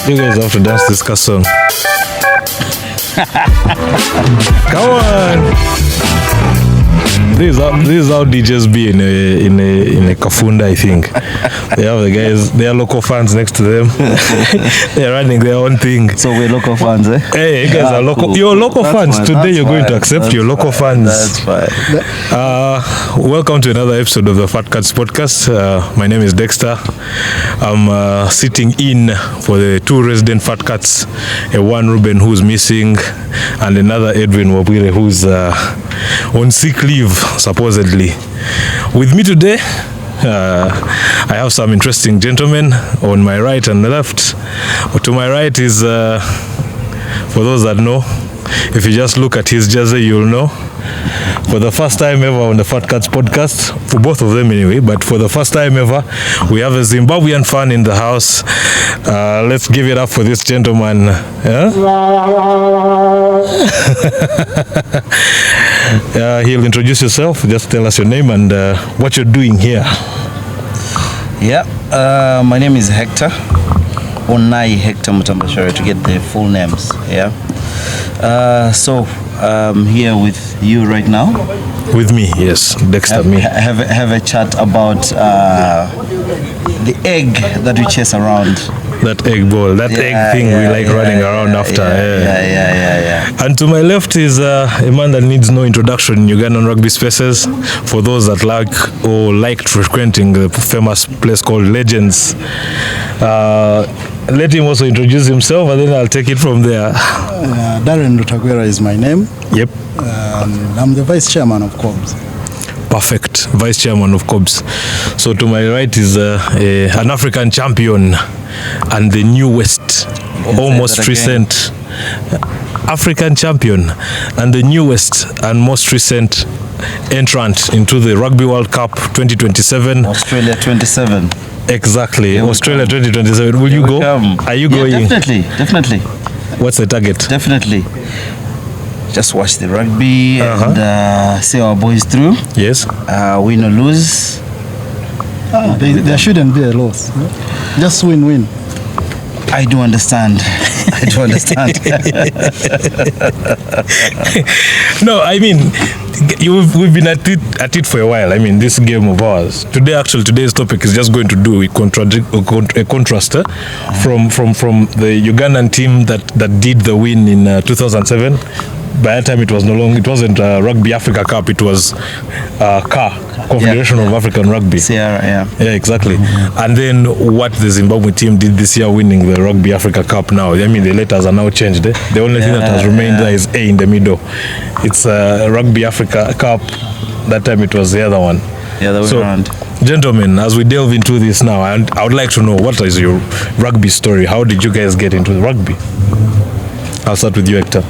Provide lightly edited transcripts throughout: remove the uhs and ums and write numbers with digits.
You guys have to dance this song. Come on. This is how DJs be in a kafunda, I think. They have the guys, they are local fans next to them. They are running their own thing. So we're local fans, eh? Hey, you guys are local. Cool. You're local fans. Fine. Today you're going to accept your local fans. That's fine. Welcome to another episode of the Fat Cats podcast. My name is Dexter. I'm sitting in for the two resident Fat Cats. One Ruben who's missing, and another Edwin Wabwire who's on sick leave, supposedly. With me today, I have some interesting gentlemen on my right and left. To my right is, for those that know, if you just look at his jersey, you'll know. For the first time ever on the Fat Cats podcast, for both of them anyway, but for the first time ever, we have a Zimbabwean fan in the house. Let's give it up for this gentleman. Yeah? He'll introduce yourself. Just tell us your name and what you're doing here. Yeah, my name is Hector Onai Hector Mutambashara, to get the full names. Yeah. So I'm here with you right now. With me, yes, Dexter. Have a chat about the egg that we chase around. That egg ball, that egg thing we like running around after. Yeah. And to my left is a man that needs no introduction in Ugandan rugby spaces. For those that like or liked frequenting the famous place called Legends. Let him also introduce himself, and then I'll take it from there. Darren Rutagwera is my name. Yep. I'm the vice chairman of COBS. Perfect. Vice chairman of COBS. So to my right is an African champion and the newest, almost recent African champion and the newest and most recent entrant into the Rugby World Cup 2027. Australia 27. Exactly. Australia 2027. Will you go? Are you going? Definitely. What's the target? Definitely. Just watch the rugby and see our boys through. Yes. Win or lose. There shouldn't be a loss. Just win-win. I do understand. No, I mean, we've been at it for a while. I mean, this game of ours. Today's topic is just going to do a contrast from the Ugandan team that did the win in 2007. By that time, it wasn't Rugby Africa Cup. It was CAR, Confederation of African Rugby. Yeah, exactly. And then what the Zimbabwe team did this year, winning the Rugby Africa Cup now. I mean, the letters are now changed. The only thing that has remained there is A in the middle. It's Rugby Africa Cup. That time it was the other one. Yeah, the way around. Gentlemen, as we delve into this now, and I would like to know, what is your rugby story? How did you guys get into rugby? I'll start with you, Hector.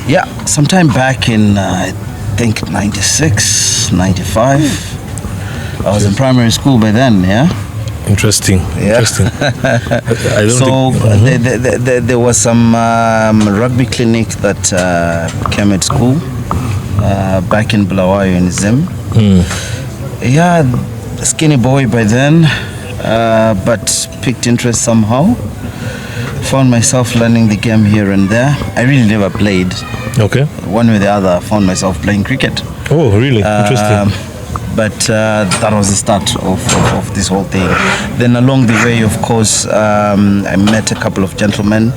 Yeah, sometime back in, I think, 96, 95. I was in primary school by then, yeah? Interesting. I don't think... there was some rugby clinic that came at school back in Bulawayo in Zim. Yeah, skinny boy by then, but picked interest somehow. Found myself learning the game here and there. I really never played. Okay. One way or the other, I found myself playing cricket. Oh, really? Interesting. But that was the start of this whole thing. Then along the way, of course, I met a couple of gentlemen,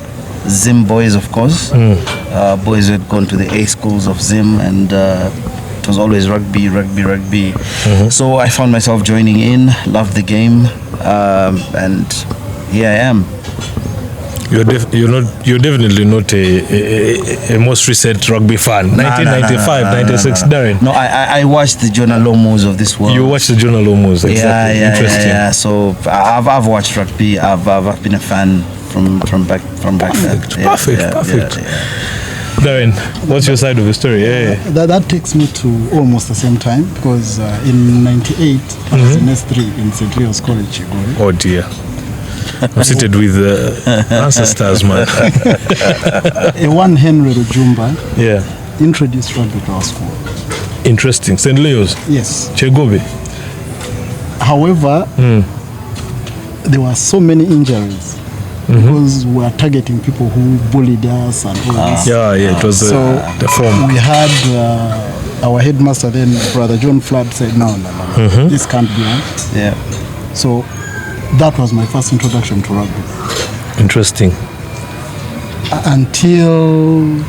Zim boys, of course. Boys who had gone to the A schools of Zim, and it was always rugby. So I found myself joining in, loved the game, and here I am. You're definitely not a most recent rugby fan. 1995, 96, Darren. No, I watched the Jonah Lomos of this world. You watched the Jonah Lomos, exactly. Interesting. Yeah. So I've watched rugby. I've been a fan from back then. Perfect. Yeah. Darren, what's your side of the story? That takes me to almost the same time, because in 98 I was in S3 in St. Leo's College. Oh dear. I'm seated with ancestors, man. One Henry Rujumba Yeah. introduced rugby to our school. Interesting. St. Leo's? Yes. Chegobe? However, there were so many injuries because we were targeting people who bullied us and all this. It was the form. We had our headmaster then, Brother John Flood, said, no, this can't be on. Yeah. So that was my first introduction to rugby. Interesting. Until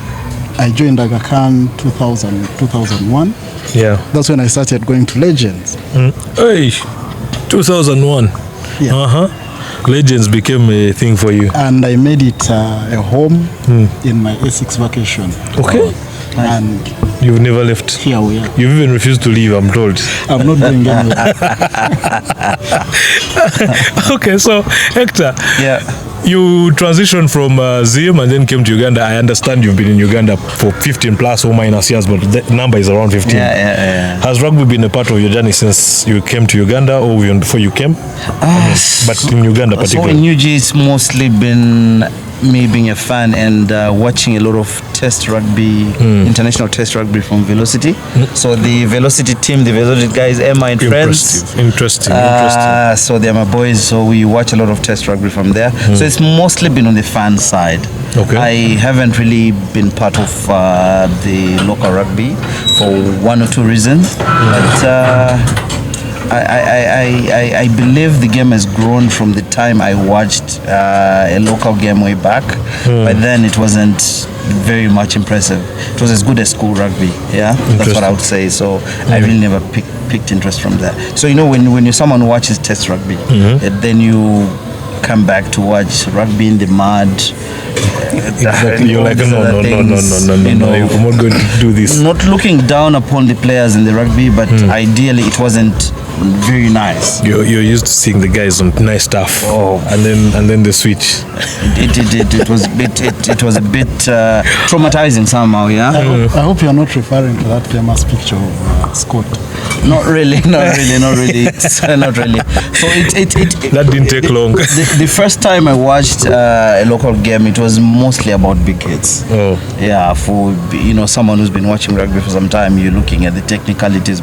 I joined Aga Khan 2001. Yeah. That's when I started going to Legends. Hey, 2001. Yeah. Legends became a thing for you. And I made it a home in my A6 vacation. Okay. And you've never left. Here we are. You've even refused to leave, I'm told. I'm not going anywhere. Okay, so Hector. Yeah. You transitioned from Zim and then came to Uganda. I understand you've been in Uganda for 15 plus or minus years, but the number is around 15. Yeah. Has rugby been a part of your journey since you came to Uganda or even before you came? But in Uganda particularly. So in UG, it's mostly been me being a fan and watching a lot of test rugby, international test rugby from Velocity. So the Velocity team, the Velocity guys, Emma and friends. Interesting. So they're my boys, so we watch a lot of test rugby from there. So it's mostly been on the fan side. Okay. I haven't really been part of the local rugby for one or two reasons. But I believe the game has grown from the time I watched a local game way back. But then it wasn't very much impressive. It was as good as school rugby. Yeah, that's what I would say. So I really never picked interest from that. So when you someone who watches test rugby, then you come back to watch rugby in the mud. Exactly. You're like, no, I'm not going to do this. Not looking down upon the players in the rugby, but ideally it wasn't very nice. You're used to seeing the guys on nice stuff, and then the switch. It was a bit traumatizing somehow. Yeah. I hope you're not referring to that famous picture of Scott. Not really. Not really. Not really. So that didn't take long. The first time I watched a local game, it was mostly about big hits. Yeah, for someone who's been watching rugby for some time, you're looking at the technicalities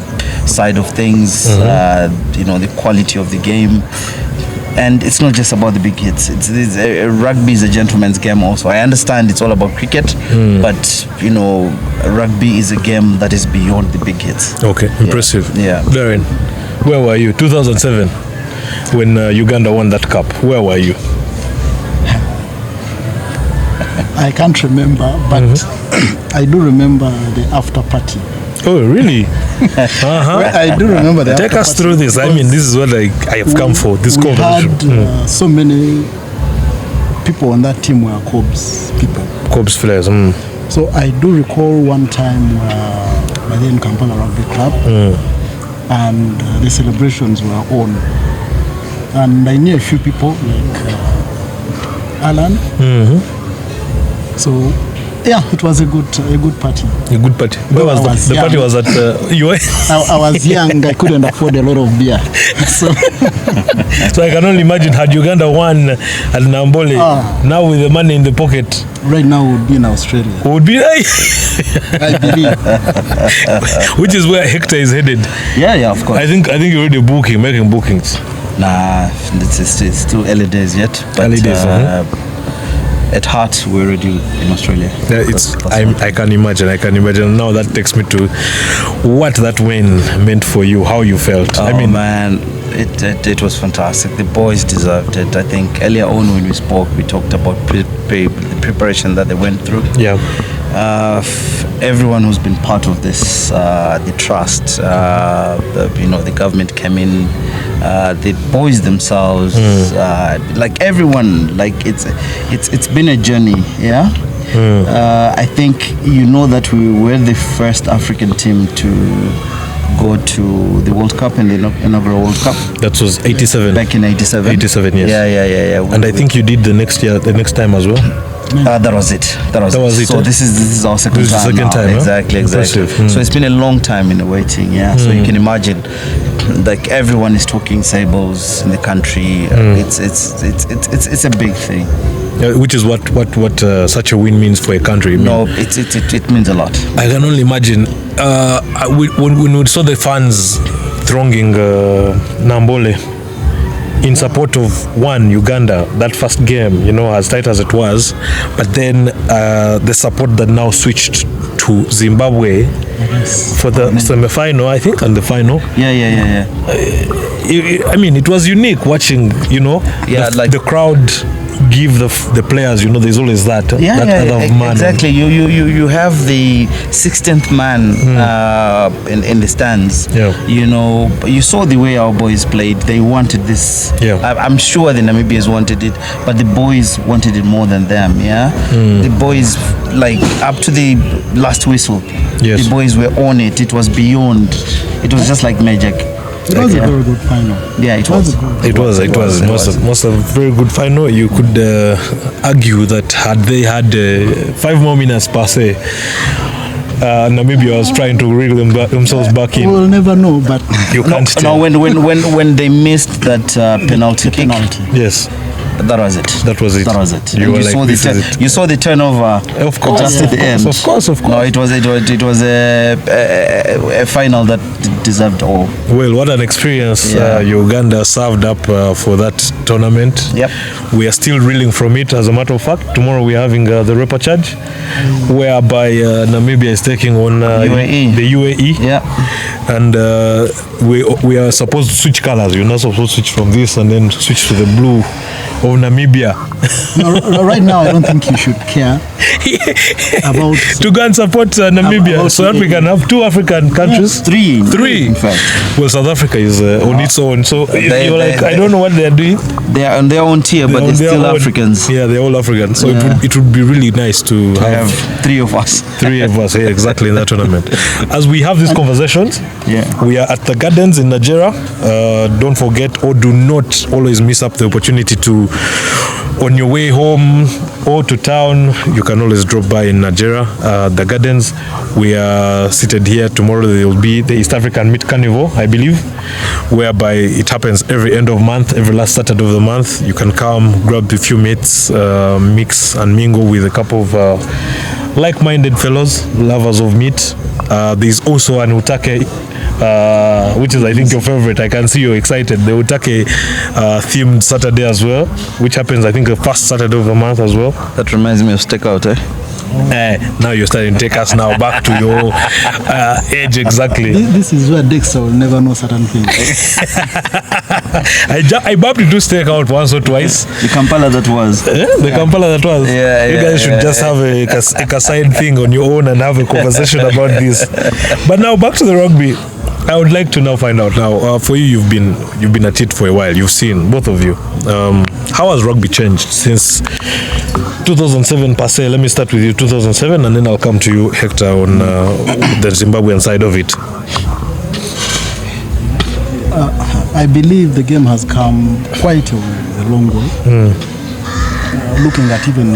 side of things, the quality of the game. And it's not just about the big hits. Rugby is a gentleman's game also. I understand it's all about cricket, but rugby is a game that is beyond the big hits. Okay, impressive. Yeah. Darren, where were you? 2007, when Uganda won that cup. Where were you? I can't remember, but I do remember the after party. Oh, really? I do remember that. Take us through this. I mean, this is what I have come for, this conversation. We had so many people on that team were Cobs people. Cobs players. So I do recall one time by then Kampala Rugby Club, and the celebrations were on. And I knew a few people like Alan. So yeah, it was a good party. A good party. Where was the party? Was at UA? I was young. I couldn't afford a lot of beer. So I can only imagine, had Uganda won at Nambole, now with the money in the pocket. Right now we would be in Australia. Would be I believe. Which is where Hector is headed. Yeah, of course. I think you're already making bookings. Nah, it's still early days yet. But early days, at heart, we're already in Australia. Yeah, I can imagine. Now that takes me to what that win meant for you, how you felt. Man, it was fantastic. The boys deserved it. I think earlier on when we spoke, we talked about the preparation that they went through. Yeah. Everyone who's been part of this, the trust, the government came in, the boys themselves, like everyone, like it's been a journey. Yeah. I think that we were the first African team to go to the World Cup and the inaugural World Cup. That was 87. Back in 87. 87, yes. Yeah. And I think you did the next time as well. That was it. So this is our second time. Exactly. So it's been a long time in the waiting. Yeah. So you can imagine, like everyone is talking Sables in the country. It's a big thing. Which is what such a win means for a country. No, it means a lot. I can only imagine when we saw the fans thronging Nambole. in support of Uganda, that first game, as tight as it was, but then the support that now switched to Zimbabwe for the semi-final, I think, and the final. Yeah. It was unique watching, the crowd give the players, there's always that other man. Exactly. You have the 16th man in the stands. Yeah. You saw the way our boys played. They wanted this. Yeah. I'm sure the Namibians wanted it, but the boys wanted it more than them. Yeah. The boys, like, up to the last whistle, yes, the boys were on it. It was beyond. It was just like magic. It was a very good final. Yeah, it was. It was most of a very good final. You could argue that had they had 5 more minutes per se, Namibia was trying to reel themselves back in. We'll never know, but you can't tell. No, when they missed that penalty kick. Yes. That was it. That was it. You saw the turnover. Of course, just at the end. Of course. No, it was a final that deserved all. Well, what an experience Uganda served up for that tournament. Yep. We are still reeling from it. As a matter of fact, tomorrow we are having the repechage, whereby Namibia is taking on the UAE. Yeah. And we are supposed to switch colors. You're not supposed to switch from this and then switch to the blue of Namibia. No, right now, I don't think you should care about to go and support Namibia, so that we can have 2 African countries. Yeah, 3, in fact. Well, South Africa is on its own, so I don't know what they are doing. They are on their own tier, but they're still Africans. Yeah, they're all Africans. So it would be really nice to have 3 of us. 3 of us, yeah, exactly, in that tournament. As we have these conversations, we are at the Gardens in Nigeria. Don't forget, or do not always miss up the opportunity to, on your way home or to town, you can always drop by in Nigeria. The Gardens, we are seated here. Tomorrow there will be the East African Meat Carnival, I believe, whereby it happens every end of month, every last Saturday of the month. You can come, grab a few mates, mix and mingle with a couple of like-minded fellows, lovers of meat. There's also an Utake, which is, I think, your favorite. I can see you're excited. The Utake themed Saturday as well, which happens, I think, the first Saturday of the month as well. That reminds me of Stakeout, now you're starting to take us now back to your age exactly. This is where Dexter will never know certain things. I bumped into Stakeout once or twice. The Kampala that was. The Kampala that was. You guys should just have a side thing on your own and have a conversation about this. But now back to the rugby. I would like to now find out now. For you, you've been at it for a while. You've seen, both of you. How has rugby changed since 2007 per se? Let me start with you, 2007, and then I'll come to you, Hector, on the Zimbabwean side of it. I believe the game has come quite a long way. Looking at even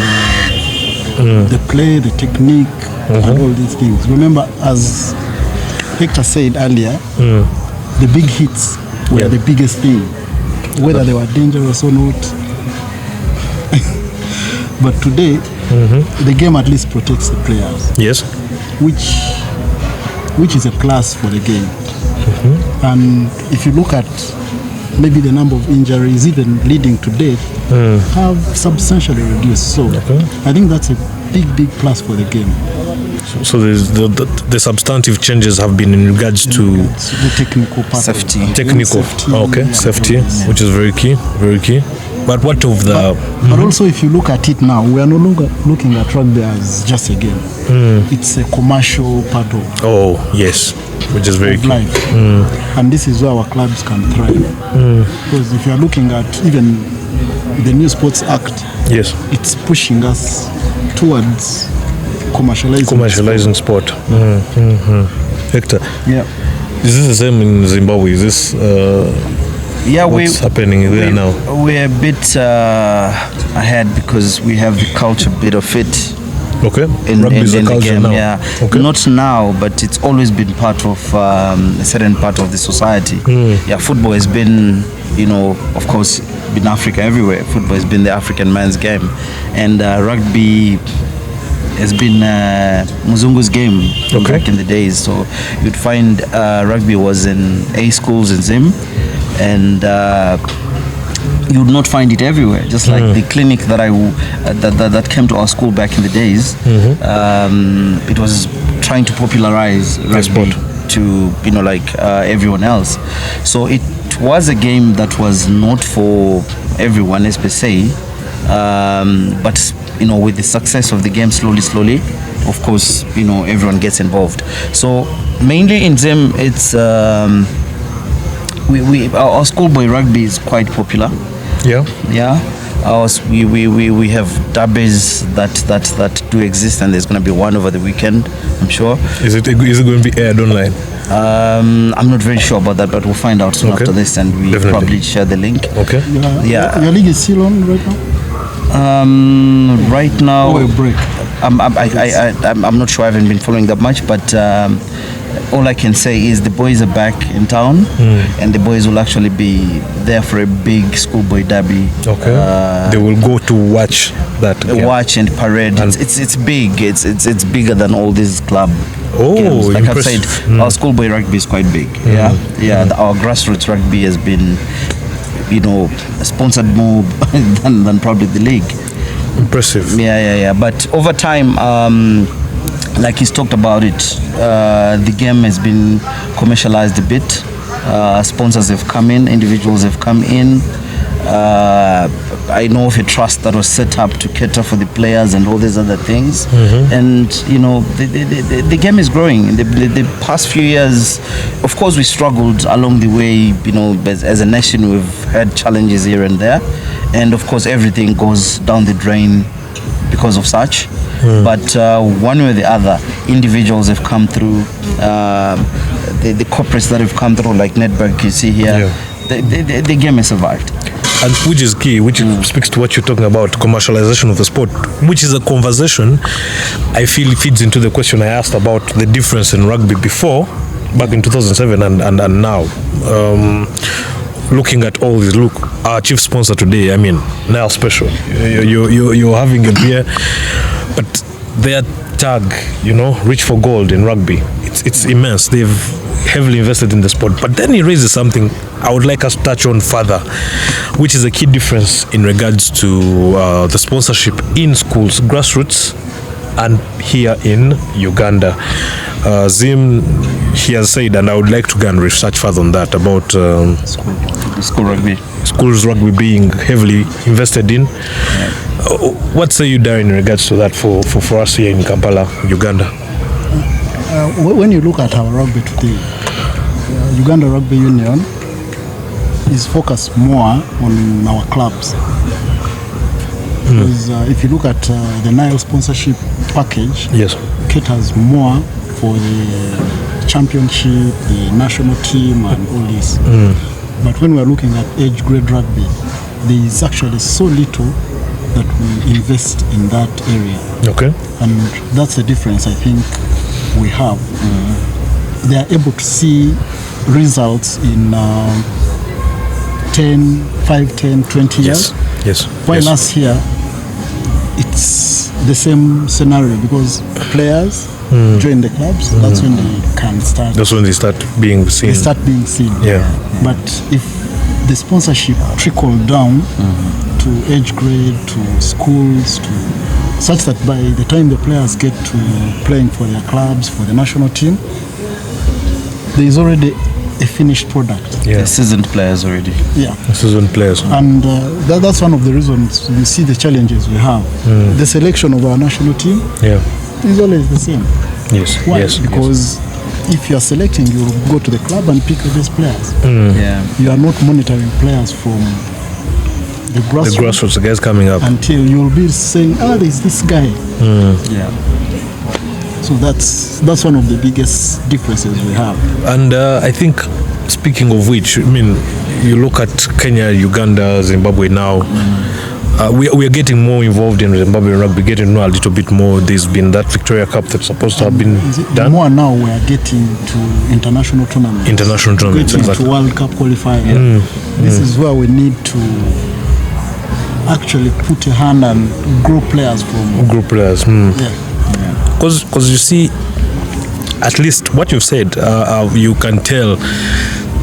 the play, the technique, and all these things. Remember, as Hector said earlier, the big hits were the biggest thing, whether they were dangerous or not. But today, the game at least protects the players. Yes. Which is a plus for the game. And if you look at maybe the number of injuries, even leading to death, have substantially reduced. So I think that's a big plus for the game. So the substantive changes have been in regards to the technical part. Safety. Technical. Safety, which is very key. But what of the... But also, if you look at it now, we are no longer looking at rugby as just a game. It's a commercial part of... Oh, yes. Which is very key. Life. And this is where our clubs can thrive. Because if you are looking at even the New Sports Act, yes, it's pushing us towards commercializing sport. Hector, is this the same in Zimbabwe? Is this... what's happening there now? We're a bit ahead because we have the culture bit of it. Okay. Rugby is a culture game, now. Okay. Not now, but it's always been part of a certain part of the society. Football has been, of course, in Africa everywhere. Football has been the African man's game, and rugby has been Muzungu's game back in the days. So you'd find rugby was in A schools in Zim. And you would not find it everywhere. Just like the clinic that that came to our school back in the days, it was trying to popularize rugby to everyone else. So it was a game that was not for everyone, as per se, but with the success of the game, slowly, of course, everyone gets involved. So mainly in Zim, it's our schoolboy rugby is quite popular. We have derbies that do exist, and there's going to be one over the weekend, I'm sure. Is it going to be aired online? I'm not very sure about that, but we'll find out soon after this, and we probably share the link. Okay. Your league is still on right now? Right now, a break. I'm not sure. I haven't been following that much, but all I can say is the boys are back in town, and the boys will actually be there for a big schoolboy derby. Okay. They will go to watch that game. Watch and parade. And it's big. It's bigger than all these club games. Like I've said, our schoolboy rugby is quite big. Our grassroots rugby has been, sponsored more than probably the league. Impressive. But over time, like he's talked about it, the game has been commercialized a bit. Sponsors have come in, individuals have come in. I know of a trust that was set up to cater for the players and all these other things. And the game is growing. In the past few years, of course, we struggled along the way. As a nation, we've had challenges here and there, and of course, everything goes down the drain because of such. But one way or the other, individuals have come through. The corporates that have come through, like Network, you see here, the game has survived. And which is key, which speaks to what you're talking about, commercialization of the sport, which is a conversation I feel feeds into the question I asked about the difference in rugby before, back in 2007 and now. Looking at all this, our chief sponsor today, Nile Special, you're having a beer, but their tag, Reach for Gold in rugby, it's immense. They've heavily invested in the sport. But then he raises something I would like us to touch on further, which is a key difference in regards to the sponsorship in schools, grassroots, and here in Uganda. Zim, he has said, and I would like to go and research further on that, about school rugby. Schools rugby being heavily invested in. What say you, Darren, in regards to that for us here in Kampala, Uganda? When you look at our rugby today, Uganda Rugby Union is focused more on our clubs. Because if you look at the Nile sponsorship package, caters more for the championship, the national team, and all this. But when we're looking at age grade rugby, there is actually so little that we invest in that area. Okay. And that's the difference I think we have. They are able to see results in 5, 10, 20 years. While us here, it's the same scenario, because players join the clubs. That's when they can start. That's when they start being seen. But if the sponsorship trickle down to age grade, to schools, to such that by the time the players get to playing for their clubs, for the national team, there is already a finished product. Seasoned players already. Seasoned players. And that's one of the reasons we see the challenges we have. The selection of our national team is always the same. Why? Because if you are selecting, you go to the club and pick the best players. You are not monitoring players from the grassroots, the guys coming up, until you'll be saying, there's this guy. So that's one of the biggest differences we have. And I think, speaking of which, you look at Kenya, Uganda, Zimbabwe now. We are getting more involved in Zimbabwe rugby, getting to know a little bit more. There's been that Victoria Cup that's supposed to have been done. More now, we are getting to international tournaments. Getting to World Cup qualifier. This is where we need to actually put a hand and grow players from. Because you see, at least what you've said, you can tell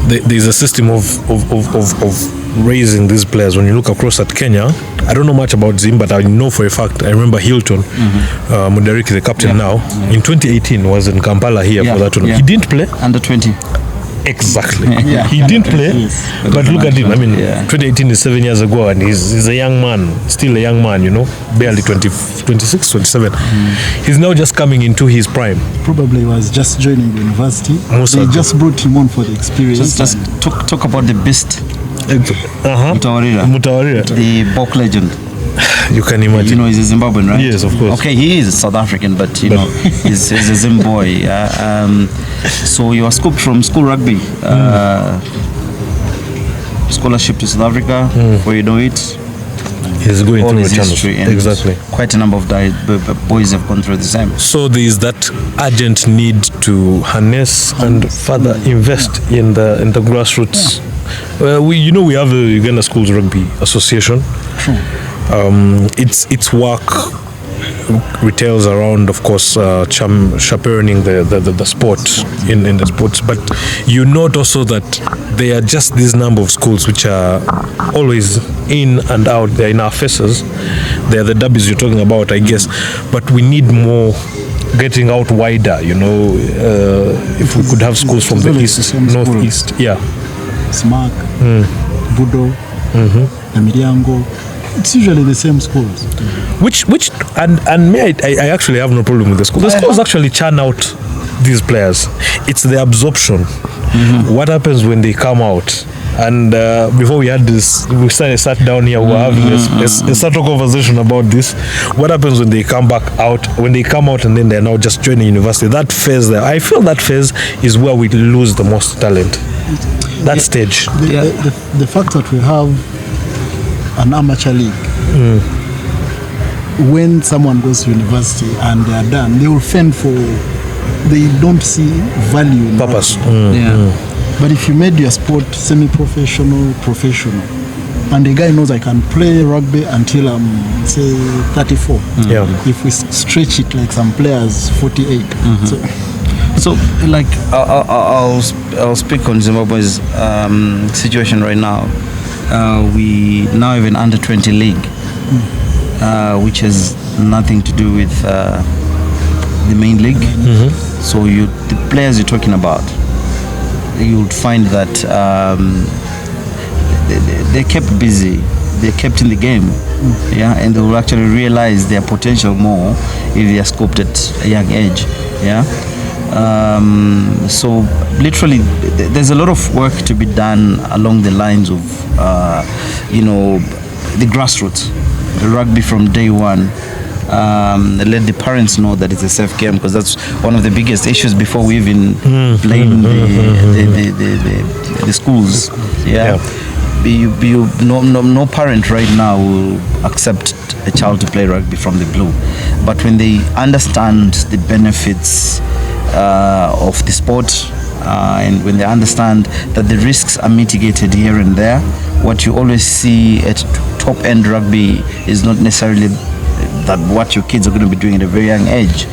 there's a system of raising these players. When you look across at Kenya, I don't know much about Zim, but I know for a fact, I remember Hilton, Mudariki, the captain now, in 2018 was in Kampala here for that tournament. He didn't play. Under 20. Exactly. He didn't play, but look at him. I mean, 2018 is 7 years ago, and he's a young man, still a young man, you know, barely 26, 27. He's now just coming into his prime. Probably was just joining the university. They just brought him on for the experience. Just talk about the beast. Mutawarira, the Bok legend. You can imagine. You know, he's a Zimbabwean, right? Yes, of course. Okay, he is South African, but you know, he's a Zim boy. So you are scooped from school rugby, scholarship to South Africa. Before you know it, he's going all through his the history, and exactly. quite a number of boys have gone through the same. So there is that urgent need to harness and further invest in the grassroots. We have the Uganda Schools Rugby Association. Its work retails around, of course, chaperoning the sport in the sports, but you note also that there are just this number of schools which are always in and out. They're in our faces. They're the derbies you're talking about, I guess, but we need more getting out wider, you know. If we could have schools from the east, northeast, Smack, Budo, Emiliango. It's usually the same schools. Which and me, I actually have no problem with the schools. The schools actually churn out these players. It's the absorption. What happens when they come out? And before we had this, we sat down here, we were having a subtle conversation about this. What happens when they come back out? When they come out and then they're now just joining university? That phase there, I feel that phase is where we lose the most talent. That stage. The fact that we have an amateur league, when someone goes to university and they are done, they will fend for, they don't see value in purpose. But if you made your sport semi-professional, professional, and the guy knows I can play rugby until I'm, say, 34. If we stretch it like some players, 48. So like, I'll speak on Zimbabwe's situation right now. We now have an under-20 league, which has nothing to do with the main league. So the players you're talking about, you would find that they're kept busy, they're kept in the game, and they will actually realize their potential more if they are scoped at a young age. So literally there's a lot of work to be done along the lines of the grassroots, the rugby from day one. Let the parents know that it's a safe game, because that's one of the biggest issues before we even blame the schools. No parent right now will accept a child to play rugby from the blue, but when they understand the benefits of the sport, and when they understand that the risks are mitigated here and there, what you always see at top end rugby is not necessarily that what your kids are going to be doing at a very young age.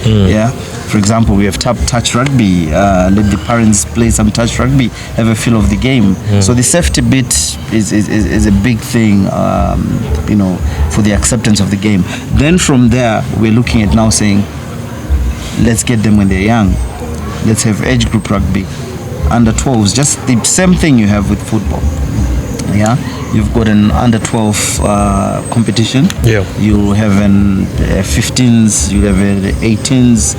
For example, we have touch rugby. Let the parents play some touch rugby, have a feel of the game. So the safety bit is a big thing, for the acceptance of the game. Then from there, we're looking at now saying, let's get them when they're young. Let's have age group rugby, under 12s, just the same thing you have with football. You've got an under 12 competition. You have an 15s, you have an 18s.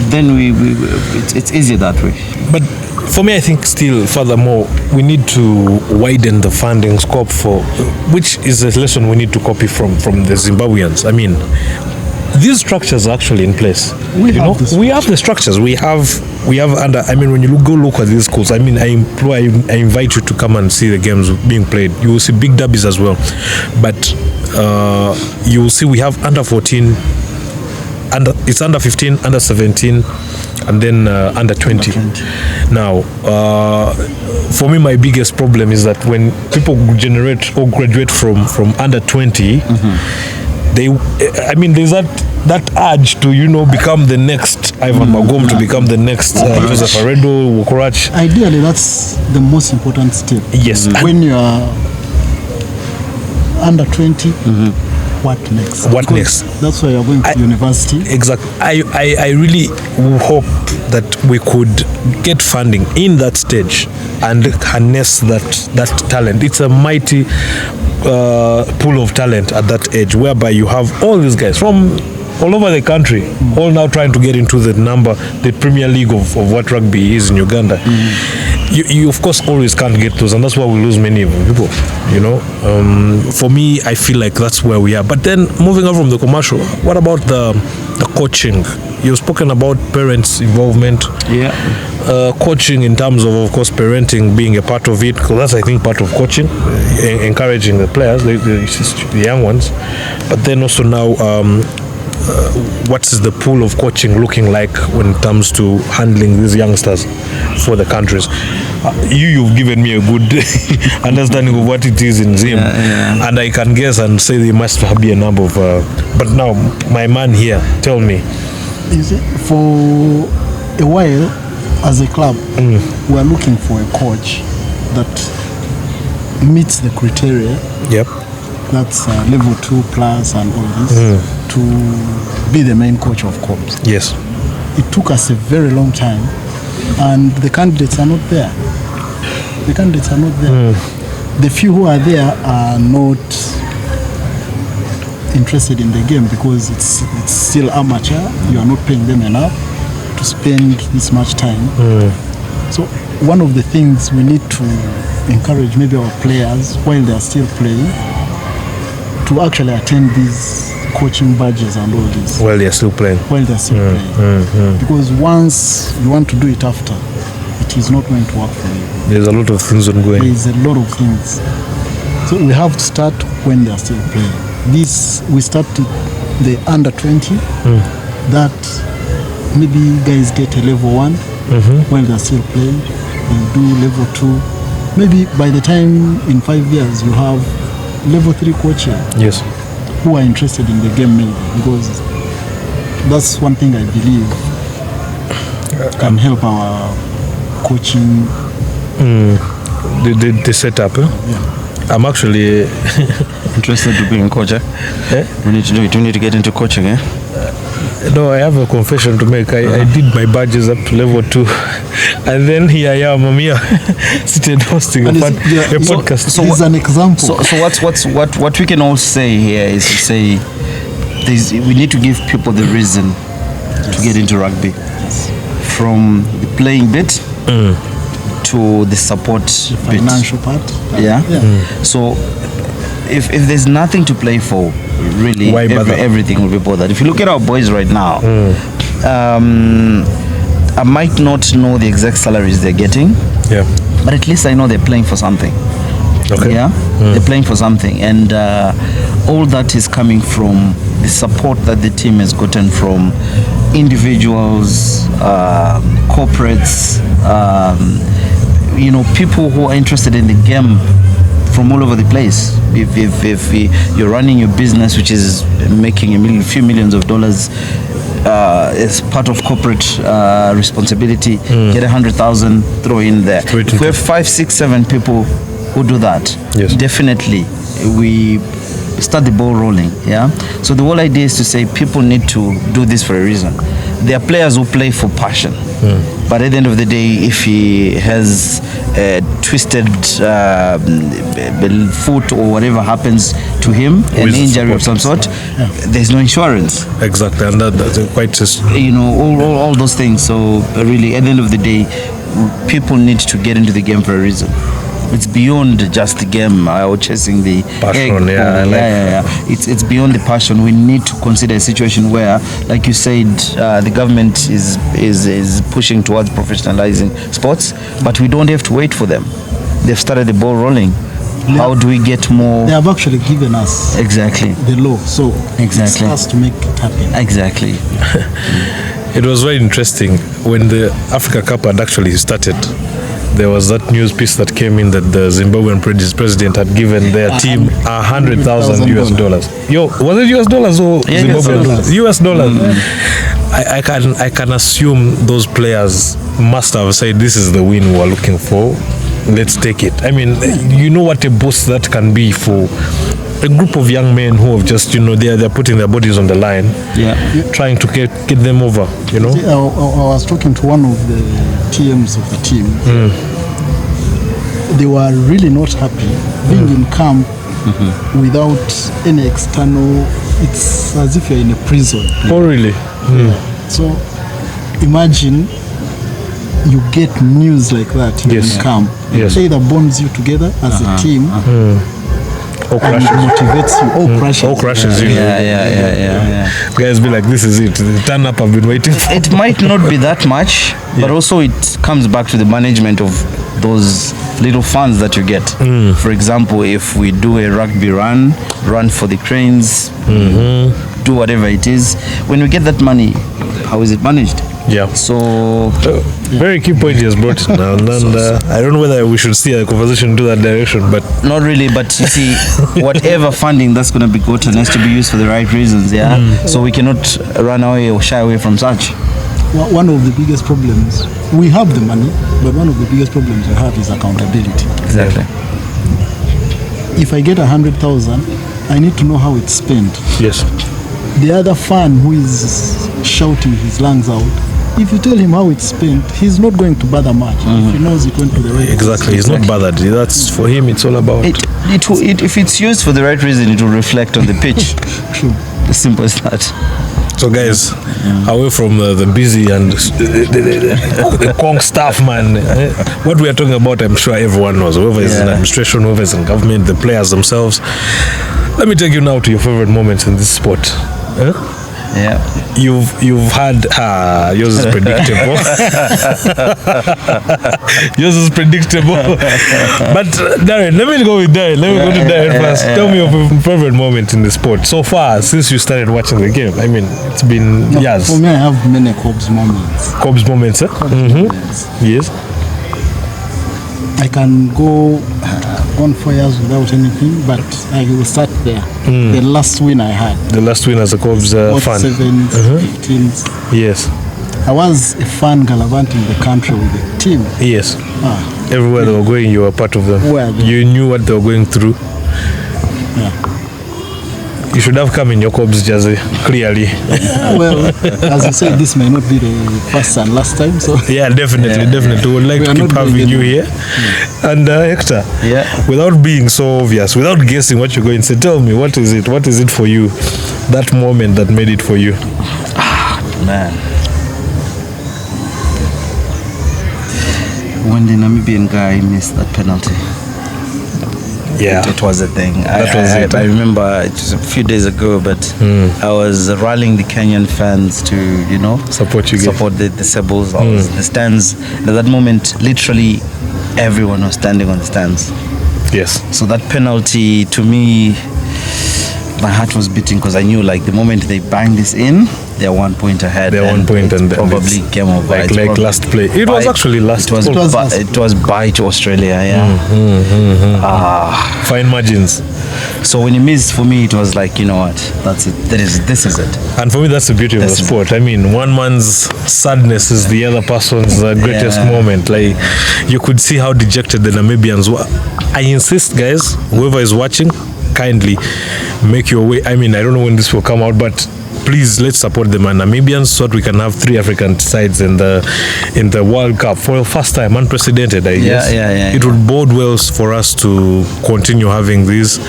Then it's easier that way. But for me, I think still furthermore, we need to widen the funding scope for, which is a lesson we need to copy from the Zimbabweans. I mean, these structures are actually in place. We have the structures. We have under. I mean, when you go look at these schools, I mean, I invite you to come and see the games being played. You will see big derbies as well, but you will see we have under 14, it's under 15, under 17, and then under 20. Now, for me, my biggest problem is that when people generate or graduate from under 20. There's that that urge to, become the next Ivan Magom, to become the next Joseph Aredo, Wokorach. Ideally, that's the most important step. Yes. When you are under 20, what next? What next? That's why you're going to university. Exactly. I really hope that we could get funding in that stage and harness that talent. It's a mighty pool of talent at that age, whereby you have all these guys from all over the country, all now trying to get into the Premier League of what rugby is in Uganda. You of course always can't get those, and that's why we lose many people, For me, I feel like that's where we are. But then moving on from the commercial, what about the coaching? You've spoken about parents' involvement. Yeah. Coaching in terms of course, parenting being a part of it, because that's, I think, part of coaching, encouraging the players, the young ones. But then also now, what's the pool of coaching looking like when it comes to handling these youngsters for the countries? You've given me a good understanding of what it is in Zim, and I can guess and say there must be a number of. But now, my man here, tell me. Is it for a while as a club, we are looking for a coach that meets the criteria. Yep. That's level 2 plus and all this to be the main coach of Corps. Yes. It took us a very long time, and the candidates are not there. The few who are there are not interested in the game because it's still amateur. You are not paying them enough to spend this much time. So one of the things we need to encourage maybe our players while they are still playing to actually attend these coaching badges and all this. While they're still playing. Because once you want to do it after, it is not going to work for you. There's a lot of things ongoing. There's a lot of things. So we have to start when they are still playing. We started the under 20, that maybe guys get a level 1 when they're still playing. They do level 2. Maybe by the time in 5 years you have level 3 coaching. Yes. Who are interested in the game maybe, because that's one thing I believe can help our coaching. The setup. Yeah. I'm actually interested to be in coach. We need to do it. We need to get into coaching. No, I have a confession to make. I did my badges up to level 2, and then here I am, I'm here, seated hosting a podcast. So it's an example. So what we can all say here is to say we need to give people the reason to get into rugby, from the playing bit to the support bit. Financial part. So if there's nothing to play for, really, everything will be bothered. If you look at our boys right now, I might not know the exact salaries they're getting, but at least I know they're playing for something. Okay. They're playing for something, and all that is coming from the support that the team has gotten from individuals, corporates, people who are interested in the game from all over the place. If you're running your business, which is making a few millions of dollars, as part of corporate responsibility, get 100,000, throw in there. If we have 5, 6, 7 people who do that, definitely we start the ball rolling. So the whole idea is to say people need to do this for a reason. There are players who play for passion, but at the end of the day, if he has a twisted foot or whatever happens to him, an injury of some sort, there's no insurance. Exactly, and that's quite just all those things. So really, at the end of the day, people need to get into the game for a reason. It's beyond just the game or chasing the passion. It's beyond the passion. We need to consider a situation where, like you said, the government is pushing towards professionalizing sports, but we don't have to wait for them. They've started the ball rolling. How do we get more? They have actually given us the law, so it's us to make it happen. Exactly. It was very interesting when the Africa Cup had actually started. there was that news piece that came in that the Zimbabwean president had given their team $100,000 US. Yo, was it US dollars or Zimbabwean dollars? US dollars. I can assume those players must have said, this is the win we're looking for. Let's take it. I mean, you know what a boost that can be for a group of young men who have just, they're putting their bodies on the line, trying to get them over, I was talking to one of the TMs of the team. They were really not happy being in camp without any external. It's as if you're in a prison. Oh, really? So imagine you get news like that in camp. It either bonds you together as a team, or crashes. and motivates you, or crashes you. Guys be like, this is it. The turn up I've been waiting for. It might not be that much, but also it comes back to the management of those little funds that you get. For example, if we do a rugby run for the Cranes, do whatever it is, when we get that money, how is it managed? So very key point he has brought now, and I don't know whether we should see a conversation into that direction, but not really. But you see, whatever funding that's going to be gotten has to be used for the right reasons. So we cannot run away or shy away from such. One of the biggest problems, we have the money, but one of the biggest problems we have is accountability. Exactly. If I get 100,000, I need to know how it's spent. Yes. The other fan who is shouting his lungs out, if you tell him how it's spent, he's not going to bother much. If he knows it went to the right Exactly, he's not bothered. That's for him, it's all about if it's used for the right reason, it will reflect on the pitch. True. As simple as that. So guys, away from the busy and the Kong staff, man, what we are talking about, I'm sure everyone knows. Whoever is in administration, whoever is in government, the players themselves. Let me take you now to your favorite moments in this sport. You've had yours is predictable. Yours is predictable. But Darren, let me go with Darren. Let me go to Darren first. Tell me your favorite moment in the sport so far since you started watching the game. I mean, it's been years. For me, I have many Cobbs moments. Cobbs moments, eh? Moments. Yes. I can go on 4 years without anything, but I will start there. The last win I had. The last win as a Cobbs fan. 7s, 15s. Yes. I was a fan gallivanting the country with the team. Yes. Everywhere they were going, you were part of them. You knew what they were going through. You should have come in your Cobbs jersey, clearly. Well, as you said, this may not be the first and last time. So yeah, definitely. We would like to keep having you here. And Hector, without being so obvious, without guessing what you're going to say, tell me, what is it? What is it for you? That moment that made it for you? Man. When the Namibian guy missed that penalty. It was a thing. I remember it was a few days ago, but I was rallying the Kenyan fans to, support the Sables. The stands. At that moment, literally everyone was standing on the stands. Yes. So that penalty, to me, my heart was beating because I knew, like, the moment they bang this in, they're 1 point ahead. They're 1 point, and probably game over. Like last play. It was actually last. It was bye to Australia. Fine margins. So when he missed, for me, it was like, you know what? That's it. This is it. And for me, that's the beauty of the sport. I mean, one man's sadness is the other person's greatest moment. Like, you could see how dejected the Namibians were. I insist, guys, whoever is watching, kindly make your way. I mean, I don't know when this will come out, but please, let's support the Namibians so that we can have 3 African sides in the World Cup for the first time, unprecedented, I guess. It would bode well for us to continue having these,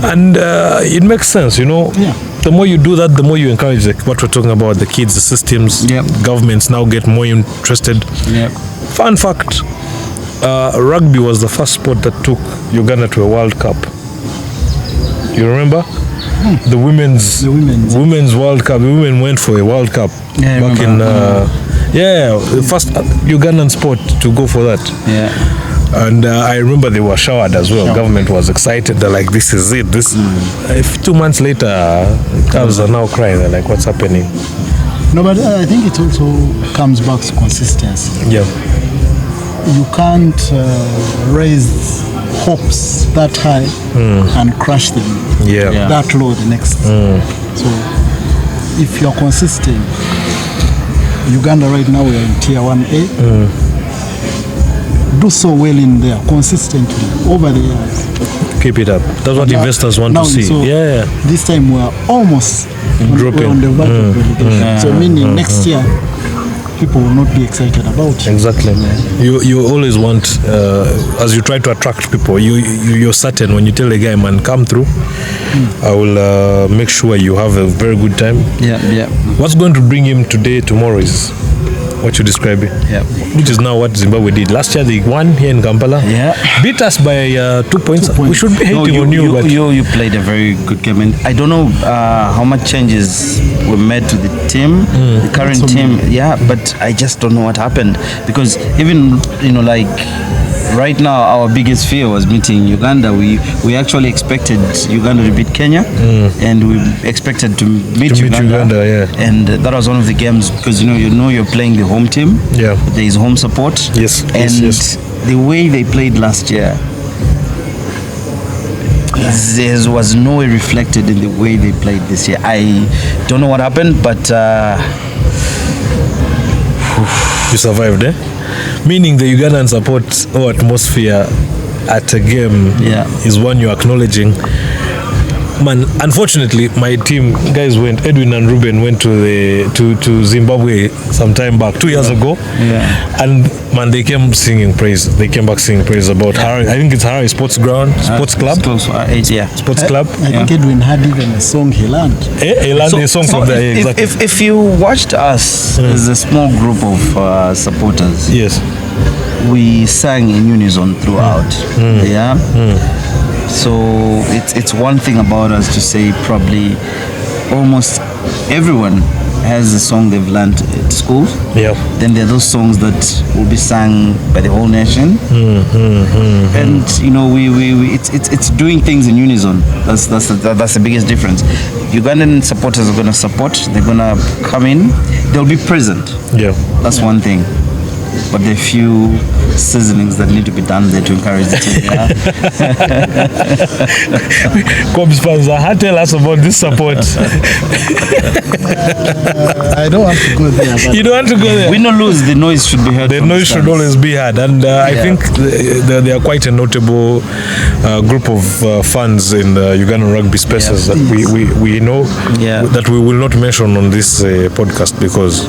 and it makes sense, The more you do that, the more you encourage what we're talking about, the kids, the systems. Governments now get more interested. Fun fact: rugby was the first sport that took Uganda to a World Cup. You remember? The women's World Cup. The women went for a World Cup back in the first Ugandan sport to go for that. And I remember they were showered as well. Government was excited. They're like, this is it. 2 months later, Cavs are now crying. They're like, what's happening? No, but I think it also comes back to consistency. you can't raise hopes that high and crush them that low the next. So if you're consistent, Uganda right now we are in tier 1A. Do so well in there consistently over the years. Keep it up. That's what investors want to see. So this time we are almost dropping on the verge of relegation. So meaning next year people will not be excited about it. Exactly. You always want, as you try to attract people, you're certain when you tell a guy, man, come through, I will make sure you have a very good time. What's going to bring him today, tomorrow is what you describe it. Which is now what Zimbabwe did. Last year they won here in Kampala. Beat us by 2 points. We should be hating on you. But you played a very good game. And I don't know how much changes were made to the team, the current team. But I just don't know what happened. Because even, like right now, our biggest fear was meeting Uganda. We actually expected Uganda to beat Kenya, and we expected to meet Uganda. And that was one of the games because you're playing the home team. There is home support. And the way they played last year, there was no way reflected in the way they played this year. I don't know what happened, but you survived, eh? Meaning the Ugandan support or atmosphere at a game is one you're acknowledging. Man, unfortunately, my team guys went. Edwin and Ruben went to Zimbabwe some time back, 2 years ago, and man, they came singing praise. They came back singing praise about Harare. I think it's Harare Sports Club. Sports Club. I think Edwin had even a song he learned. He learned a song from there. Exactly. If you watched us as a small group of supporters, we sang in unison throughout. So it's one thing about us to say probably almost everyone has a song they've learned at school. Then there are those songs that will be sung by the whole nation. And it's doing things in unison. That's the biggest difference. Ugandan supporters are gonna support. They're gonna come in. They'll be present. That's one thing. But there are few seasonings that need to be done there to encourage the team. Cubs fans, tell us about this support. I don't want to go there. But you don't want to go there. Win or lose, the noise should be heard. The noise should always be heard, and I think they are quite a notable group of fans in the Uganda rugby spaces that we know that we will not mention on this podcast because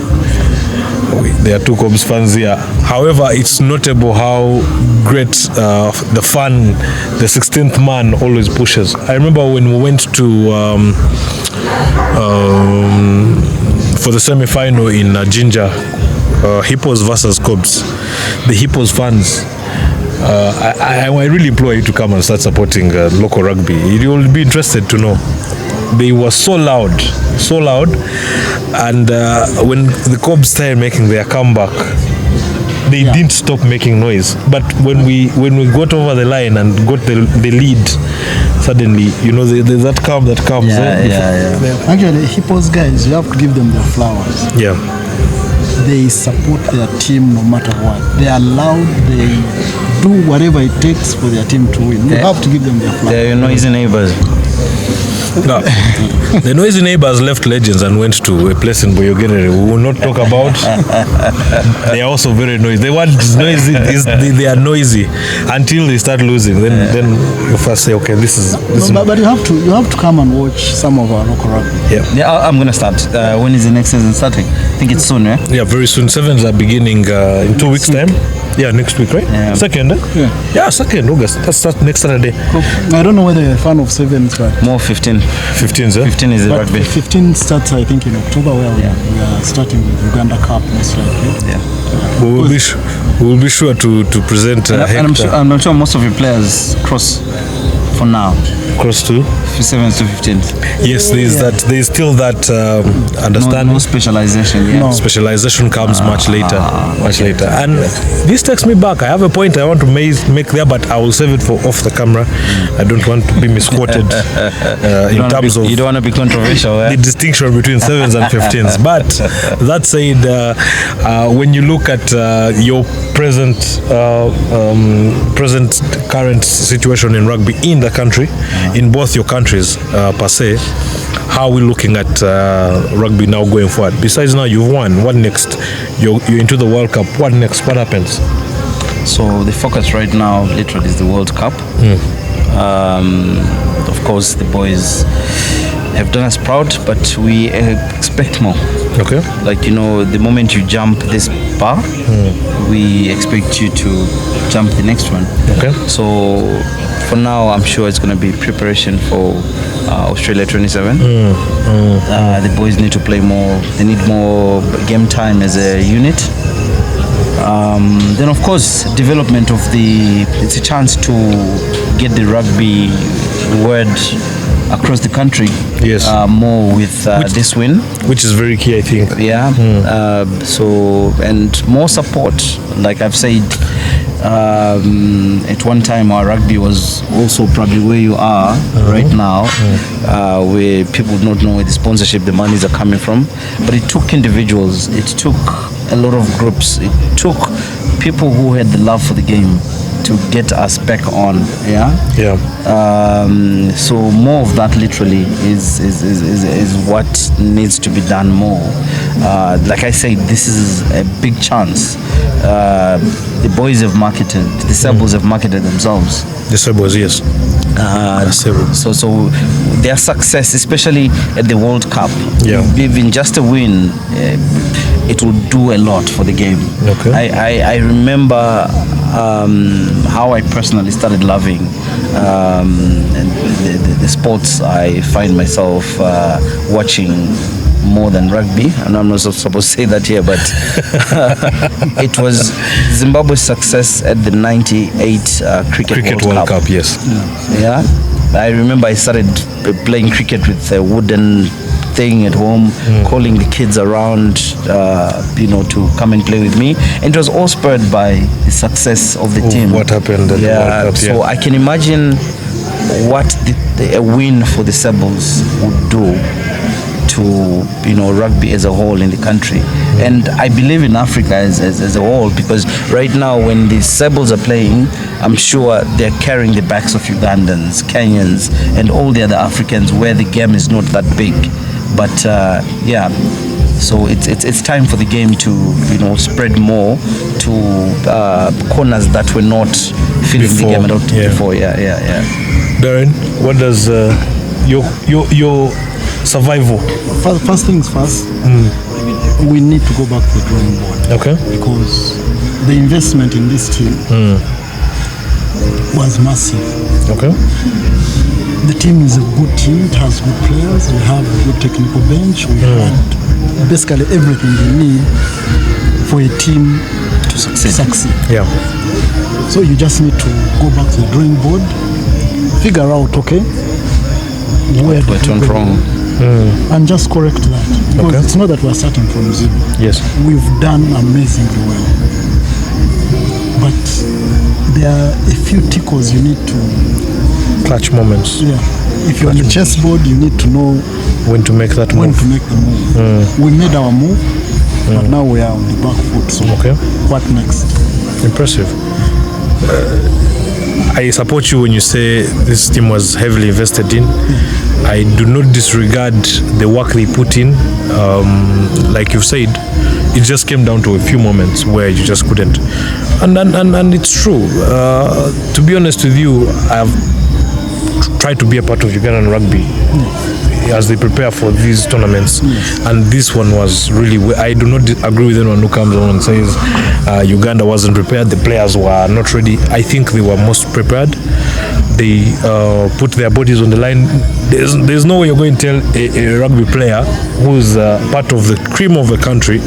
there are two Cubs fans here. However, it's notable how great the fan, the 16th man, always pushes. I remember when we went to for the semi-final in Jinja, Hippos versus Cubs. The Hippos fans, I really implore you to come and start supporting local rugby. You will be interested to know. They were so loud, and when the Cubs started making their comeback, they didn't stop making noise. But when we got over the line and got the lead, suddenly there's that calm that comes. Actually, Hippos guys, you have to give them their flowers. They support their team no matter what. They are loud. They do whatever it takes for their team to win. You have to give them their flowers. They're your noisy neighbors. No. The noisy neighbors left Legends and went to a place in Boyogere we will not talk about. They are also very noisy. They want noisy. They are noisy until they start losing. Then you first say, okay, this is. But you have to come and watch some of our local rugby. I'm gonna start. When is the next season starting? I think it's soon, right? Yeah, very soon. Sevens are beginning in 2 weeks' time. Yeah, next week, right? Second, Yeah, 2nd August. That's next Saturday. Cool. I don't know whether you're a fan of sevens, but more 15. 15, sir? 15 is the rugby. 15 starts, I think, in October, where we are starting with Uganda Cup, most likely. We will be sure to present. And I'm sure most of your players cross for now. Close to 7th to 15th. Yes, there's still that understanding. No specialization. Yeah. No. Specialization comes much later. And this takes me back. I have a point I want to make there, but I will save it for off the camera. I don't want to be misquoted in terms of. You don't want to be controversial. The distinction between 7s and 15s. But that said, when you look at your current situation in rugby in the country, in both your countries per se, how are we looking at rugby now going forward? Besides now you've won, what next? You're into the World Cup. What next? What happens? So the focus right now literally is the World Cup. Of course the boys have done us proud, but we expect more. Okay. Like, the moment you jump this bar, we expect you to jump the next one. Okay. So for now, I'm sure it's going to be preparation for Australia 27. The boys need to play more. They need more game time as a unit. Then of course, development of it's a chance to get the rugby word across the country. Yes. More with this win, which is very key, I think. Yeah. So, and more support. Like I've said, at one time our rugby was also probably where you are right now, where people do not know where the sponsorship, the monies are coming from. But it took individuals, it took a lot of groups, it took people who had the love for the game to get us back on. So more of that literally is what needs to be done more. Like I said, this is a big chance. The boys have marketed, the Sables have marketed themselves. The Sables, yes. So their success, especially at the World Cup, even just a win, it will do a lot for the game. Okay. I remember how I personally started loving the sports. I find myself watching more than rugby, and I'm not supposed to say that here, but it was Zimbabwe's success at the 98 Cricket World Cup. Yes. Yeah. I remember I started playing cricket with a wooden thing at home, calling the kids around, to come and play with me. And it was all spurred by the success of the team. What happened at the World Cup? So I can imagine what a win for the Sables would do to rugby as a whole in the country. And I believe in Africa as a whole, because right now when the Sables are playing, I'm sure they're carrying the backs of Ugandans, Kenyans, and all the other Africans where the game is not that big. But so it's time for the game to spread more to corners that were not feeling the game before. Darren, what does your survival? First things first, we need to go back to the drawing board. Okay. Because the investment in this team was massive. Okay. The team is a good team. It has good players. We have a good technical bench. We had basically everything we need for a team to succeed. Yeah. So you just need to go back to the drawing board, figure out, where we went wrong, and just correct that. Because it's not that we're starting from zero. Yes. We've done amazingly well. But there are a few tickles you need to... Clutch moments. Yeah. If you're on the chessboard, you need to know when to make that move. When to make the move. We made our move, but now we are on the back foot. So what next? Impressive. I support you when you say this team was heavily invested in. I do not disregard the work they put in. Like you've said, it just came down to a few moments where you just couldn't. And it's true. To be honest with you, I've tried to be a part of Ugandan rugby as they prepare for these tournaments, and this one was really, I do not agree with anyone who comes on and says Uganda wasn't prepared, the players were not ready. I think they were most prepared. They put their bodies on the line. There's no way you're going to tell a rugby player who's part of the cream of the country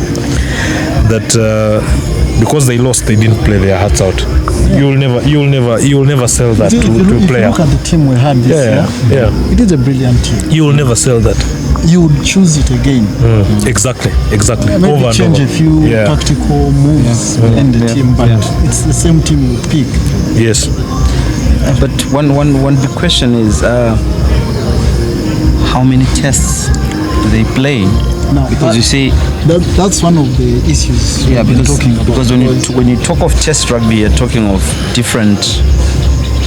that because they lost, they didn't play their hearts out. You'll never sell that to a player. Look at the team we had this year. It is a brilliant team. You'll never sell that. You would choose it again. Exactly. Maybe over change and over. a few tactical moves in the team, but it's the same team you pick. Yes. But one big question is how many tests do they play? Now, because you see that's one of the issues we're talking about. Because when you talk of test rugby, you're talking of different.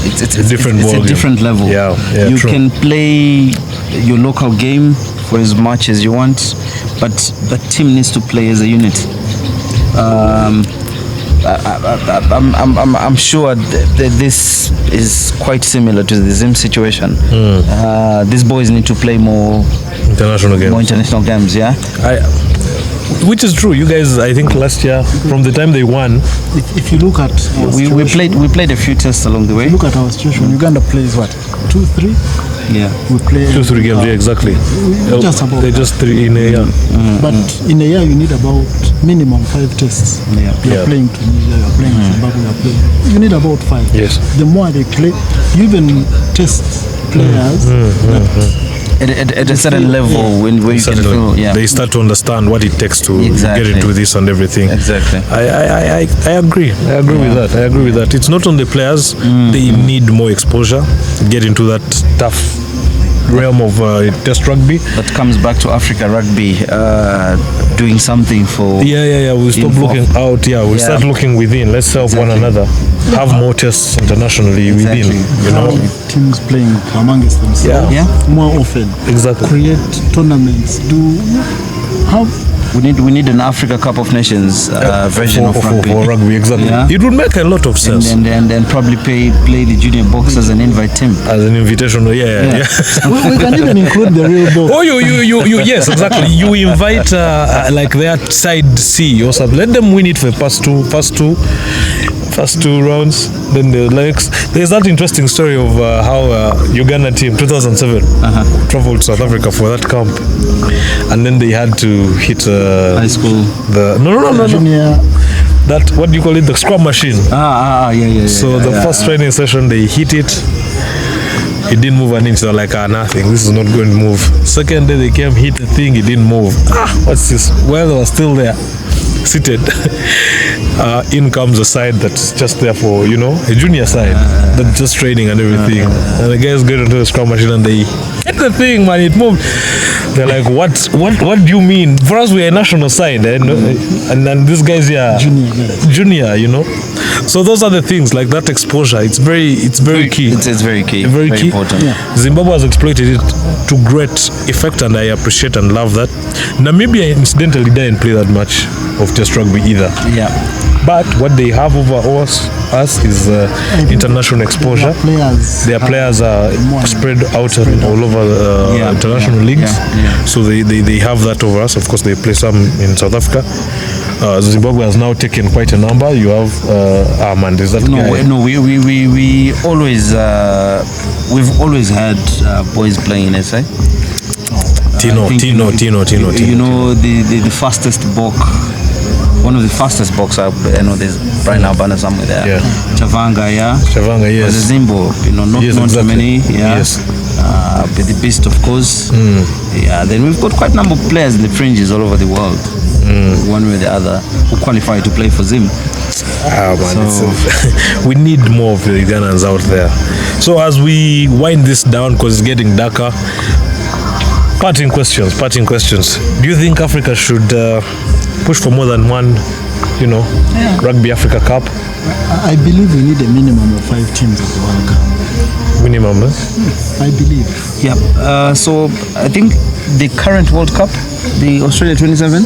It's a different level. You can play your local game for as much as you want, but the team needs to play as a unit. I'm sure that this is quite similar to the Zim situation. These boys need to play more international games. Which is true. You guys, I think last year, from the time they won, if you look at we played a few tests along the way. Look at our situation. Uganda plays what, 2-3? Yeah, we play 2-3 games. Exactly. They're just 3 in a year. But in a year, you need about minimum 5 tests. You're playing Tunisia, you're playing Zimbabwe, you're playing. You need about 5. Yes. The more they play, you even test players at a certain level when you can feel, they start to understand what it takes to get into this and everything. Exactly. I agree. I agree with that. It's not only players. They need more exposure, get into that tough realm of test rugby. That comes back to Africa Rugby doing something for. We stop looking out. We start looking within. Let's help one another. Have more tests internationally within. You know, teams playing amongst themselves more often. Exactly. Create tournaments. We need an Africa Cup of Nations version of rugby. For rugby, exactly. It would make a lot of sense. And probably play the junior box as an invite team. As an invitation, we can even include the real box. Oh, you yes, exactly. You invite like their side C or something. Let them win it for first two rounds. Then the next. There's that interesting story of how Uganda team 2007 traveled to South Africa for that camp, and then they had to hit high school. No. Junior. That, what do you call it? The scrum machine. Yeah. So the first training session they hit it. It didn't move an inch. They were like, nothing. This is not going to move. Second day they came, hit the thing. It didn't move. What's this? Well, they were still there, seated. In comes a side that's just there for, a junior side that's just training and everything. And the guys get into the scrum machine and they hit the thing, man. It moved. They're like, what do you mean? For us, we're a national side, and then these guys here, junior, So those are the things, like that exposure. It's very key. It's very key. Very key. Important. Zimbabwe has exploited it to great effect, and I appreciate and love that. Namibia incidentally didn't play that much of test rugby either. But what they have over us is international exposure. Their players are spread out all over the international leagues. So they have that over us. Of course, they play some in South Africa. Zimbabwe has now taken quite a number. You have Armand. Is that guy? No. We always we've always had boys playing in SA. Tino. You know the fastest bok. One of the fastest box. I know there's Brian Albana somewhere there. Chavanga, yes. Zimbo, not known to many. Yes. But the beast, of course. Then we've got quite a number of players in the fringes all over the world, one way or the other, who qualify to play for Zim. We need more of the Ugandans out there. So as we wind this down, because it's getting darker, parting questions. Do you think Africa should push for more than one, Rugby Africa Cup? I believe we need a minimum of 5 teams at the World Cup. Minimum, I believe. So I think the current World Cup, the Australia 27,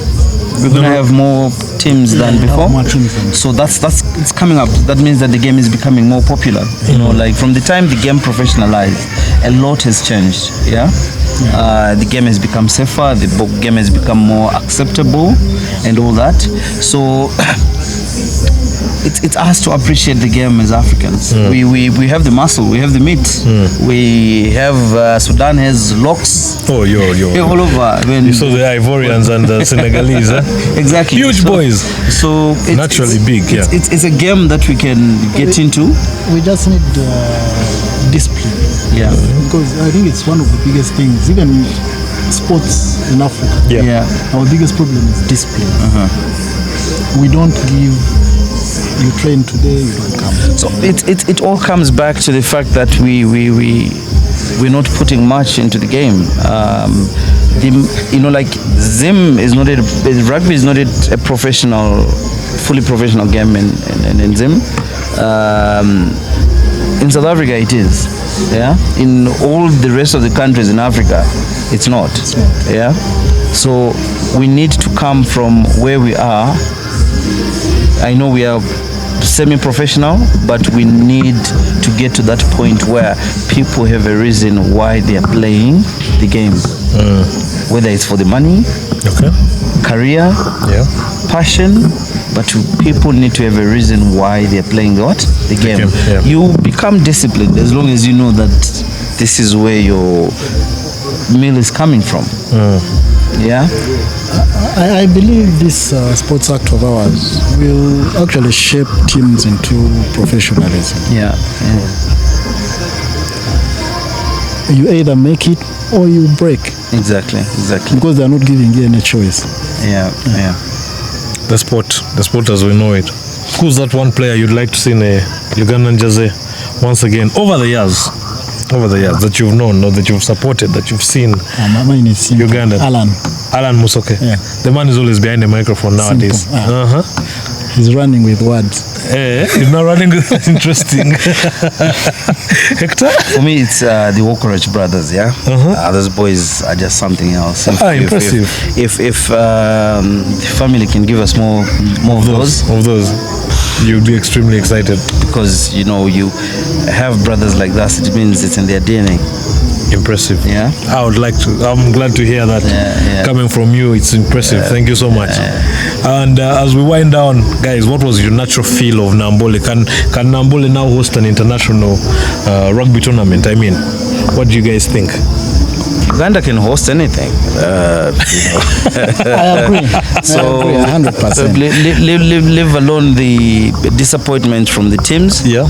we're going to have more teams than before. More teams so that's it's coming up. That means that the game is becoming more popular. Like from the time the game professionalized, a lot has changed. The game has become safer, the game has become more acceptable and all that. So it's us to appreciate the game as Africans. We have the muscle, we have the meat. We have Sudan has locks. Oh, yo. All over. You saw the Ivorians and the Senegalese, huh? Exactly. Huge boys. So it's, naturally big. It's a game that we can get into. We just need discipline. Yeah. Because I think it's one of the biggest things, even sports in Africa. Yeah. Our biggest problem is discipline. We don't give. You train today, you don't come. So it all comes back to the fact that we're not putting much into the game. Like Zim is not rugby is not a fully professional game in Zim. In South Africa it is. Yeah. In all the rest of the countries in Africa, it's not. Yeah. So we need to come from where we are. I know we are semi-professional, but we need to get to that point where people have a reason why they are playing the game. Whether it's for the money, career, passion, but people need to have a reason why they're playing the game. You become disciplined as long as you know that this is where your meal is coming from. Yeah. I believe this sports act of ours will actually shape teams into professionalism. Yeah. You either make it or you break. Exactly. Because they are not giving you any choice. Yeah. The sport as we know it. Who's that one player you'd like to see in a Ugandan jersey once again over the years that you've known or that you've supported, that you've seen? Mine is simple. Ugandan. Alan Musoke. Yeah. The man is always behind the microphone nowadays. He's running with words. He's not running with interesting. Hector? For me, it's the Wokorach brothers. Yeah. Those boys are just something else. Impressive. If the family can give us more of those, you'll be extremely excited, because you have brothers like that. It means it's in their DNA. Impressive. Yeah. I'm glad to hear that. Coming from you, it's impressive. Thank you so much. And as we wind down, guys, what was your natural feel of Nambole? Can Nambole now host an international rugby tournament? I mean, what do you guys think? Uganda can host anything. I agree. So 100%. Leave alone the disappointment from the teams. Yeah.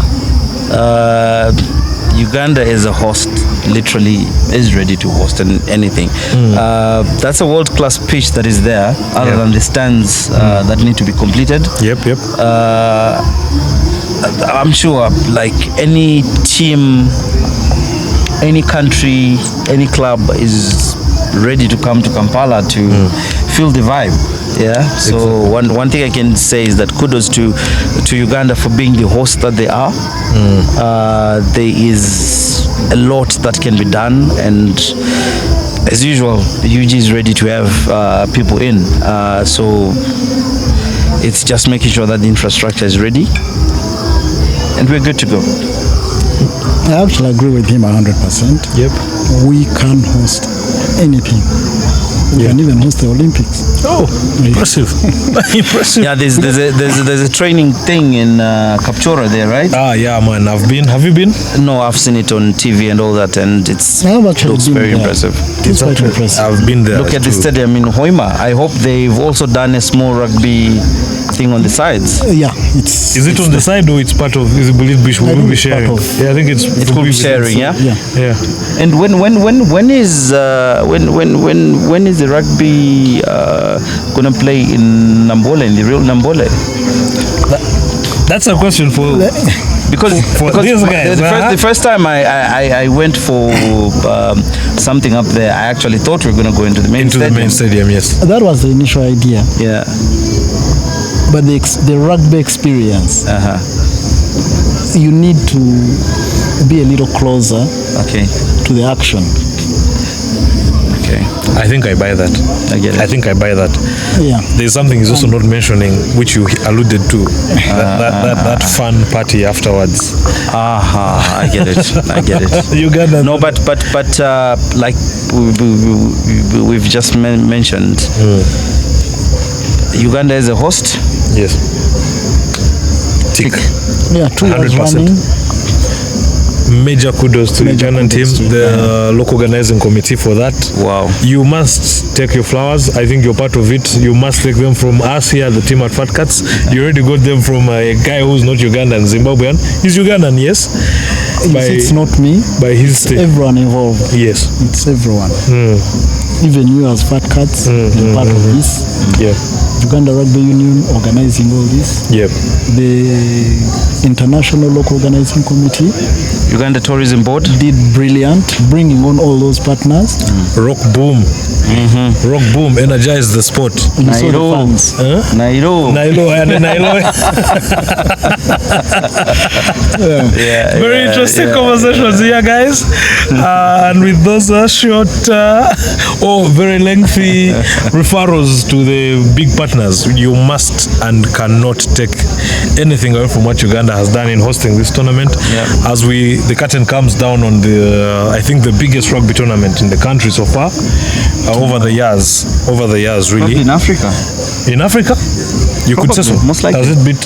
Uganda as a host literally is ready to host anything. That's a world-class pitch that is there, other than the stands that need to be completed. Yep. I'm sure, like any team, any country, any club is ready to come to Kampala to feel the vibe. Yeah. So one thing I can say is that kudos to Uganda for being the host that they are. There is a lot that can be done, and as usual, UG is ready to have people in. So it's just making sure that the infrastructure is ready, and we're good to go. I actually agree with him 100%. Yep. We can host anything. We can even host the Olympics. Oh, impressive. Impressive. Yeah, there's a training thing in Kapchora there, right? Yeah, man. I've been. Have you been? No, I've seen it on TV and all that, and it looks very impressive. It's quite impressive. I've been there. Look at the stadium in Hoima. I hope they've also done a small rugby thing on the sides. Yeah, Is it on the side or it's part of? Will it be sharing? Yeah, I think it could be sharing. Yeah. And when is the rugby gonna play in Nambole, in the real Nambole? That's a question for because these guys. The first time I went for something up there, I actually thought we were gonna go into the main stadium. Yes, that was the initial idea. Yeah, but the rugby experience, you need to be a little closer. To the action. I think I buy that. I get it. I think I buy that. Yeah. There's something he's also not mentioning, which you alluded to. That fun party afterwards. I get it. Uganda. No, but like we've just mentioned, Uganda is a host. Yes. tick. Yeah, 2 years 100%. running. Major kudos to the Major Ugandan team, kudos to the local organizing committee for that. Wow. You must take your flowers. I think you're part of it. You must take them from us here, the team at Fat Cats. You already got them from a guy who's not Ugandan, Zimbabwean. He's Ugandan, yes. It's not me. By his state. Everyone involved. Yes. It's everyone. Even you as Fat Cats, you're part of this. Yeah. Uganda Rugby Union organizing all this. Yep. The International Local Organizing Committee Uganda Tourism Board did brilliant, bringing on all those partners. Rock boom. Rock boom energized the sport. You saw the Nairo. fans. Nairo. Very interesting conversations here, guys. And with those short very lengthy referrals to the big partners, you must and cannot take anything away from what Uganda has done in hosting this tournament. As the curtain comes down on the I think the biggest rugby tournament in the country so far, over the years really. Probably in Africa. In Africa? You could say so. Most likely. Has it beat?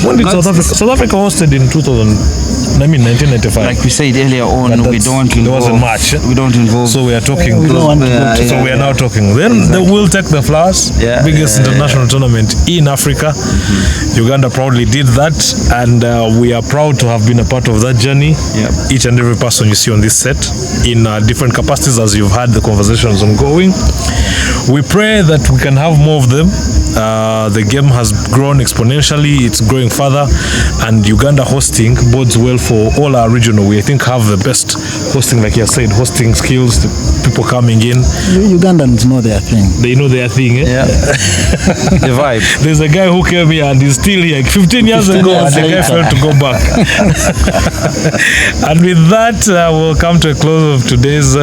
When did South Africa? South Africa hosted in 1995. Like we said earlier on, we don't involve. There wasn't much. We don't involve. So we are talking. We don't want to go to So we are now talking. Then we'll take the flowers. Biggest international tournament in Africa. Uganda proudly did that, and we are proud to have been a part of that journey. Each and every person you see on this set in different capacities, as you've had the conversations ongoing. We pray that we can have more of them. The game has grown exponentially. It's growing further, and Uganda hosting bodes well for all our regional. We I think have the best hosting, like you said, hosting skills. The people coming in. Ugandans know their thing. They know their thing. The vibe. There's a guy who came here and he's still here 15 years ago, and the guy failed to go back. And with that, we'll come to a close of today's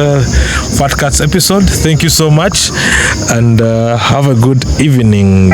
Fat Cats episode. Thank you so much, and have a good evening.